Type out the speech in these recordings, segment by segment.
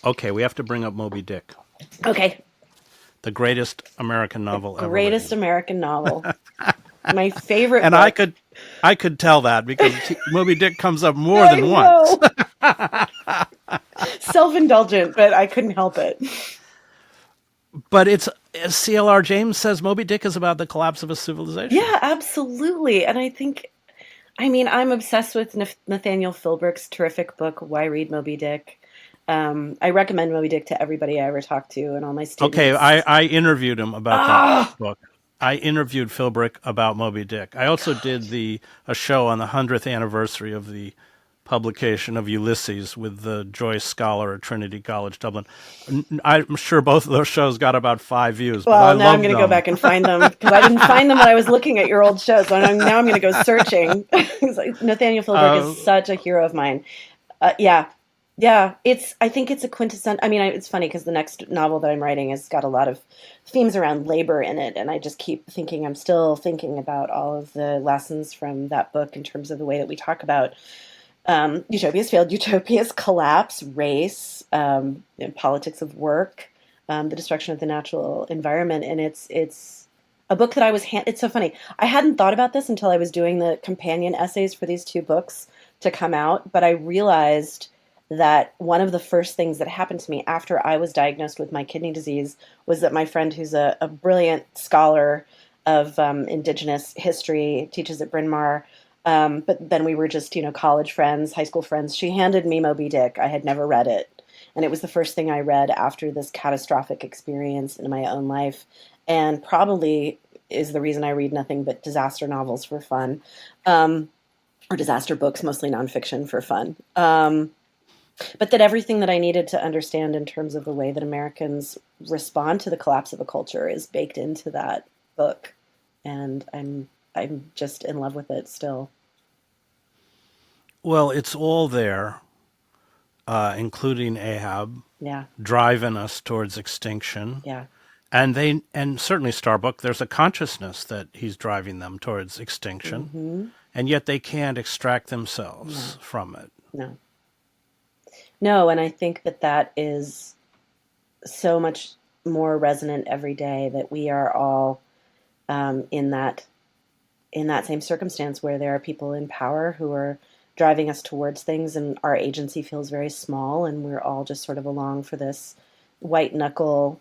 Okay, we have to bring up Moby Dick, Okay. the greatest American novel ever Greatest written. American novel. My favorite And book. I could tell that because Moby Dick comes up more I than once. know. Self-indulgent, but I couldn't help it. But it's, as C.L.R. James says, Moby Dick is about the collapse of a civilization. Yeah, absolutely. And I'm obsessed with Nathaniel Philbrick's terrific book, Why Read Moby Dick? I recommend Moby Dick to everybody I ever talk to and all my Okay, students. I interviewed him about that Ah, book. I interviewed Philbrick about Moby Dick. I also did gosh. the a show on the 100th anniversary of the publication of Ulysses with the Joyce Scholar at Trinity College Dublin. I'm sure both of those shows got about 5 views, but I Well, now I'm loved going to go them. back and find them because I didn't find them when I was looking at your old show. So now I'm going to go searching. Nathaniel Philbrick is Uh, such a hero of mine. Yeah, yeah. I think it's a quintessential. It's funny because the next novel that I'm writing has got a lot of themes around labor in it, and I just keep thinking I'm still thinking about all of the lessons from that book in terms of the way that we talk about utopias, failed utopias, collapse, race, politics of work, the destruction of the natural environment, and it's a book that it's so funny. I hadn't thought about this until I was doing the companion essays for these two books to come out, but I realized that one of the first things that happened to me after I was diagnosed with my kidney disease was that my friend, who's a brilliant scholar of indigenous history, teaches at Bryn Mawr, but then we were just, college friends, high school friends. She handed me Moby Dick. I had never read it. And it was the first thing I read after this catastrophic experience in my own life. And probably is the reason I read nothing but disaster novels for fun, um, or disaster books, mostly nonfiction for fun. But that everything that I needed to understand in terms of the way that Americans respond to the collapse of a culture is baked into that book. And I'm just in love with it still. well, it's all there, including Ahab, Yeah. driving us towards extinction. Yeah. And certainly Starbuck, there's a consciousness that he's driving them towards extinction, Hmm. and yet they can't extract themselves No, from it. no, no. And I think that that is so much more resonant every day that we are all in that same circumstance where there are people in power who are driving us towards things, and our agency feels very small, and we're all just sort of along for this white knuckle,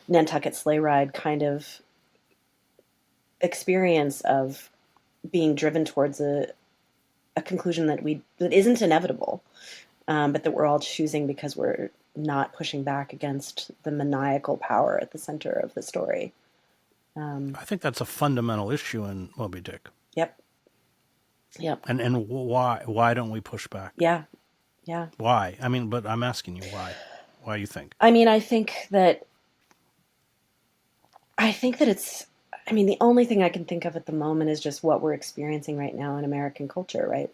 Nantucket sleigh ride kind of experience of being driven towards a conclusion that isn't inevitable, but that we're all choosing because we're not pushing back against the maniacal power at the center of the story. Um, I think that's a fundamental issue in Moby Dick. yep, yep, And why don't we push back? yeah, yeah. Why? I mean, but I'm asking you why. Why you think? I think that it's. The only thing I can think of at the moment is just what we're experiencing right now in American culture. Right,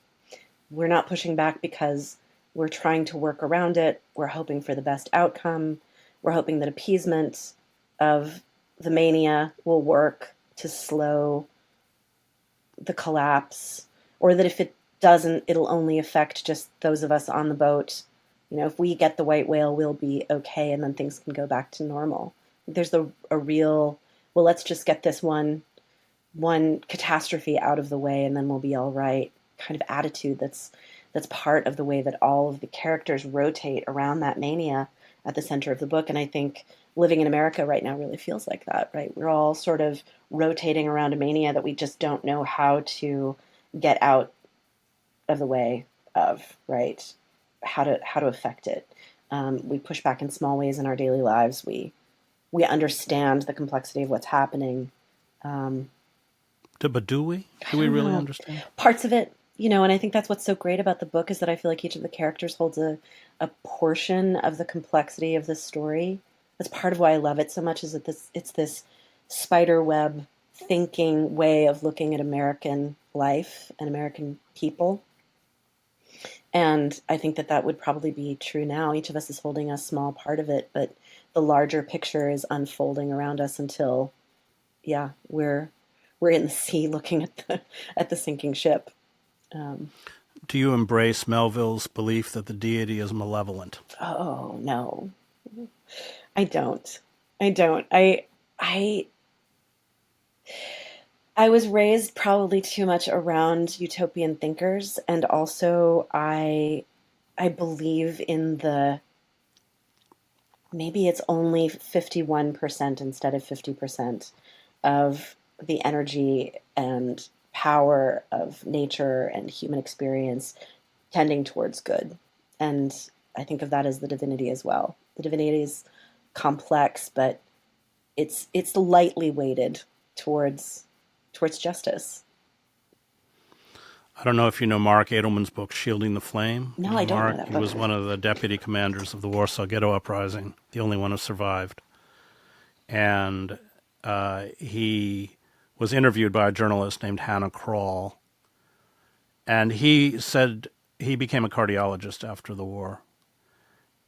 we're not pushing back because we're trying to work around it. We're hoping for the best outcome. We're hoping that appeasement of the mania will work to slow the collapse, or that if it doesn't, it'll only affect just those of us on the boat. If we get the white whale, we'll be okay, and then things can go back to normal. There's a real, well, let's just get this one catastrophe out of the way, and then we'll be all right kind of attitude that's part of the way that all of the characters rotate around that mania at the center of the book. And I think living in America right now really feels like that, right? We're all sort of rotating around a mania that we just don't know how to get out of the way of, right? How to affect it. We push back in small ways in our daily lives. We understand the complexity of what's happening. Um, But do we? I Do we don't really know. understand? Parts of it, and I think that's what's so great about the book is that I feel like each of the characters holds a portion of the complexity of the story. That's part of why I love it so much is that it's this spider web thinking way of looking at American life and American people. And I think that that would probably be true now. Each of us is holding a small part of it, but the larger picture is unfolding around us until, yeah, we're in the sea looking at the sinking ship. Um, Do you embrace Melville's belief that the deity is malevolent? Oh no, I don't. I don't. I I was raised probably too much around utopian thinkers, and also I believe in the maybe it's only 51% instead of 50% of the energy and power of nature and human experience tending towards good. And I think of that as the divinity as well. The divinity is complex, but it's lightly weighted towards justice. I don't know if you know Mark Edelman's book, Shielding the Flame. You No, know I don't know Mark? that He book. was one of the deputy commanders of the Warsaw Ghetto Uprising, the only one who survived. And he was interviewed by a journalist named Hannah Krall. And he said he became a cardiologist after the war.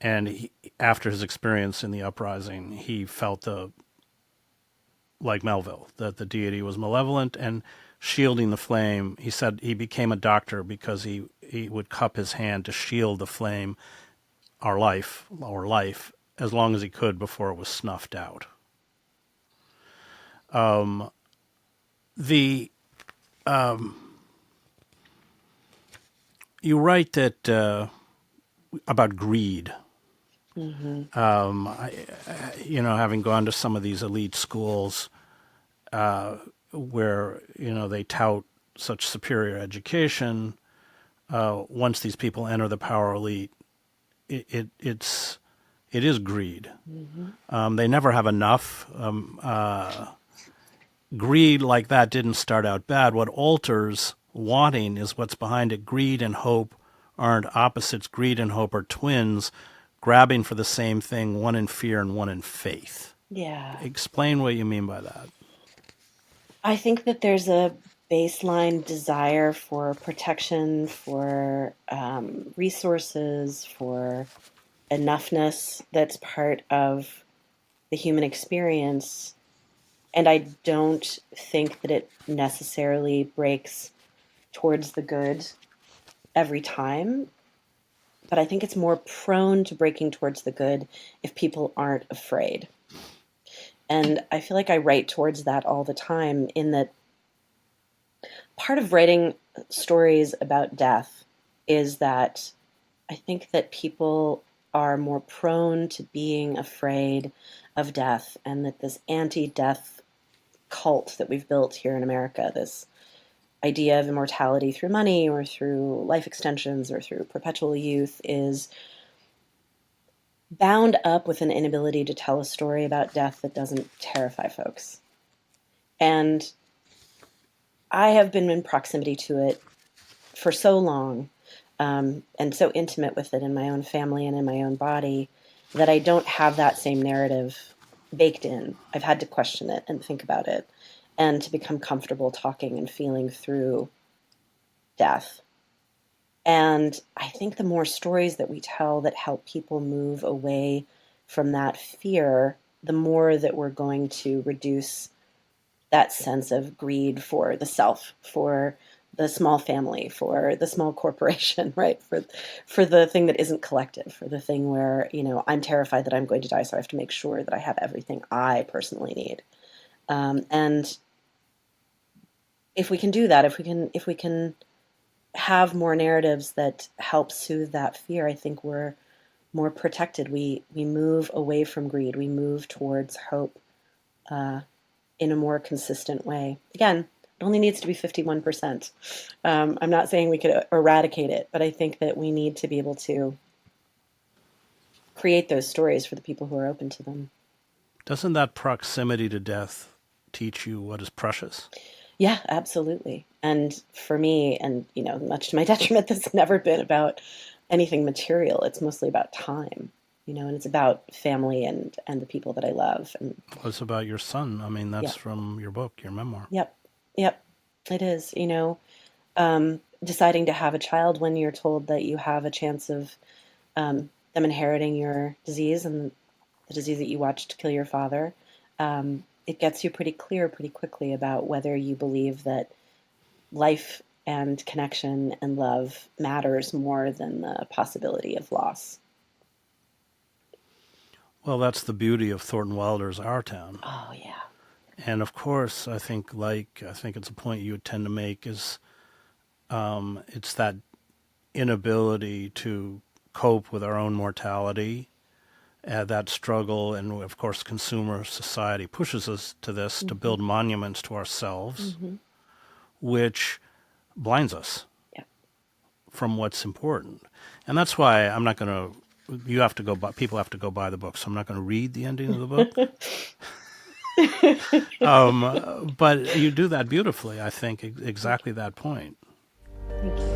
And after his experience in the uprising, he felt like Melville, that the deity was malevolent and shielding the flame. He said he became a doctor because he would cup his hand to shield the flame, our life, as long as he could before it was snuffed out. The You write that about greed. Hmm. Having gone to some of these elite schools where they tout such superior education, once these people enter the power elite, it is greed. Hmm. They never have enough. Greed like that didn't start out bad. What alters wanting is what's behind it. Greed and hope aren't opposites. Greed and hope are twins, grabbing for the same thing, one in fear and one in faith. Yeah. Explain what you mean by that. I think that there's a baseline desire for protection, for resources, for enoughness that's part of the human experience. And I don't think that it necessarily breaks towards the good every time, but I think it's more prone to breaking towards the good if people aren't afraid. And I feel like I write towards that all the time, in that part of writing stories about death is that I think that people are more prone to being afraid of death, and that this anti death cult that we've built here in America, this idea of immortality through money or through life extensions or through perpetual youth, is bound up with an inability to tell a story about death that doesn't terrify folks. And I have been in proximity to it for so long, and so intimate with it in my own family and in my own body, that I don't have that same narrative baked in. I've had to question it and think about it, and to become comfortable talking and feeling through death. And I think the more stories that we tell that help people move away from that fear, the more that we're going to reduce that sense of greed for the self, for the small family, for the small corporation, right? For the thing that isn't collective, for the thing where, I'm terrified that I'm going to die, so I have to make sure that I have everything I personally need. And if we can do that, if we can have more narratives that help soothe that fear, I think we're more protected. We move away from greed. We move towards hope uh, in a more consistent way. Again, it only needs to be 51%. I'm not saying we could eradicate it, but I think that we need to be able to create those stories for the people who are open to them. Doesn't that proximity to death teach you what is precious? Yeah, absolutely. And for me, and much to my detriment, this has never been about anything material. It's mostly about time, and it's about family and the people that I love. And What's about your son? I mean, yeah, that's from your book, your memoir. yep, yep, it is. Deciding to have a child when you're told that you have a chance of them inheriting your disease, and the disease that you watched kill your father, it gets you pretty clear pretty quickly about whether you believe that life and connection and love matters more than the possibility of loss. Well, that's the beauty of Thornton Wilder's Our Town. Oh, yeah. And of course, I think it's a point you would tend to make is it's that inability to cope with our own mortality, that struggle, and of course, consumer society pushes us to this to build monuments to ourselves, which blinds us Yeah. from what's important. And that's why I'm not going to. You have to go buy. People have to go buy the book, so I'm not going to read the ending of the book. But you do that beautifully. I think exactly that point. Thank you.